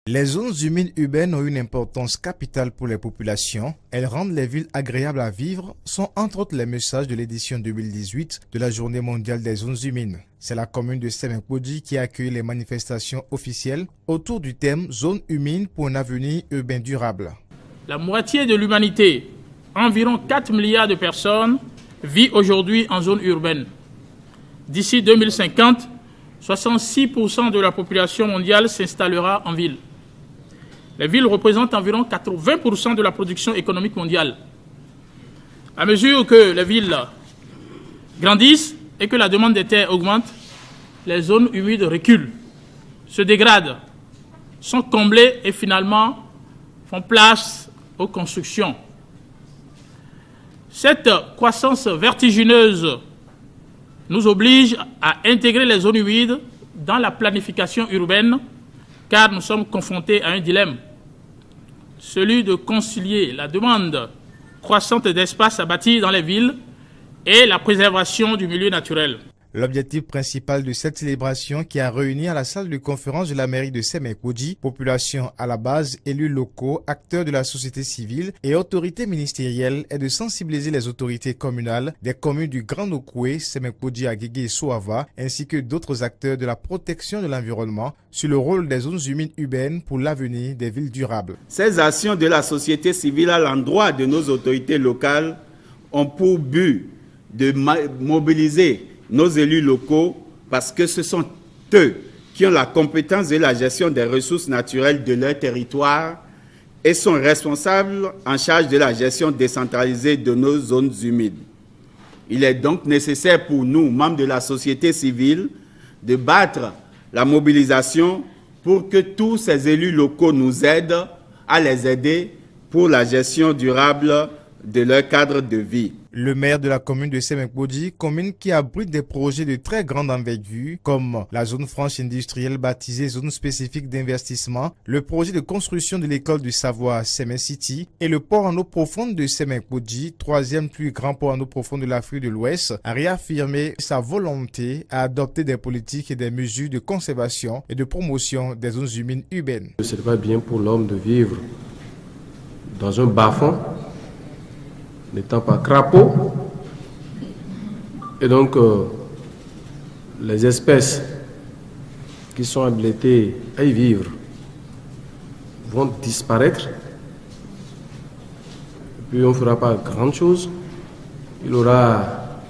Les zones humides urbaines ont une importance capitale pour les populations. Elles rendent les villes agréables à vivre, sont entre autres les messages de l'édition 2018 de la Journée mondiale des zones humides. C'est la commune de Semenkoudji qui a accueilli les manifestations officielles autour du thème Zones humides pour un avenir urbain durable. La moitié de l'humanité, environ 4 milliards de personnes, vit aujourd'hui en zone urbaine. D'ici 2050, 66% de la population mondiale s'installera en ville. Les villes représentent environ 80% de la production économique mondiale. À mesure que les villes grandissent et que la demande des terres augmente, les zones humides reculent, se dégradent, sont comblées et finalement font place aux constructions. Cette croissance vertigineuse nous oblige à intégrer les zones humides dans la planification urbaine, car nous sommes confrontés à un dilemme, celui de concilier la demande croissante d'espace à bâtir dans les villes et la préservation du milieu naturel. L'objectif principal de cette célébration qui a réuni à la salle de conférence de la mairie de Semenkoudji, population à la base, élus locaux, acteurs de la société civile et autorités ministérielles est de sensibiliser les autorités communales des communes du Grand Nokoué, Semenkoudji, Agégué et Soava, ainsi que d'autres acteurs de la protection de l'environnement sur le rôle des zones humides urbaines pour l'avenir des villes durables. Ces actions de la société civile à l'endroit de nos autorités locales ont pour but de mobiliser nos élus locaux, parce que ce sont eux qui ont la compétence de la gestion des ressources naturelles de leur territoire et sont responsables en charge de la gestion décentralisée de nos zones humides. Il est donc nécessaire pour nous, membres de la société civile, de battre la mobilisation pour que tous ces élus locaux nous aident à les aider pour la gestion durable de leur cadre de vie. Le maire de la commune de Semenkoudji, commune qui abrite des projets de très grande envergure, comme la zone franche industrielle baptisée zone spécifique d'investissement, le projet de construction de l'école du savoir à Semen City et le port en eau profonde de Semenkoudji, troisième plus grand port en eau profonde de l'Afrique de l'Ouest, a réaffirmé sa volonté à adopter des politiques et des mesures de conservation et de promotion des zones humides urbaines. Ce n'est pas bien pour l'homme de vivre dans un bas-fond, n'étant pas crapaud, et donc les espèces qui sont habilitées à y vivre vont disparaître, et puis on ne fera pas grand chose. Il y aura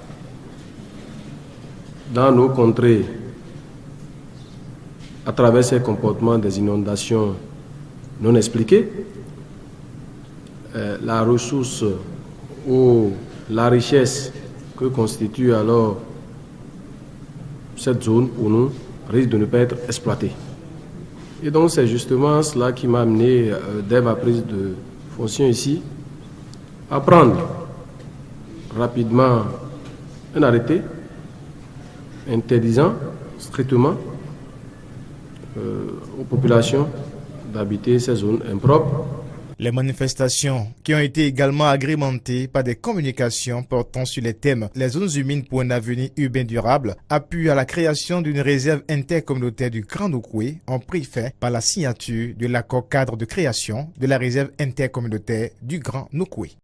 dans nos contrées, à travers ces comportements, des inondations non expliquées. La ressource ou la richesse que constitue alors cette zone pour nous risque de ne pas être exploitée. Et donc c'est justement cela qui m'a amené, dès ma prise de fonction ici, à prendre rapidement un arrêté interdisant strictement aux populations d'habiter ces zones impropres. Les manifestations qui ont été également agrémentées par des communications portant sur les thèmes les zones humides pour un avenir urbain durable, appui à la création d'une réserve intercommunautaire du Grand Nokoué ont pris fin par la signature de l'accord cadre de création de la réserve intercommunautaire du Grand Nokoué.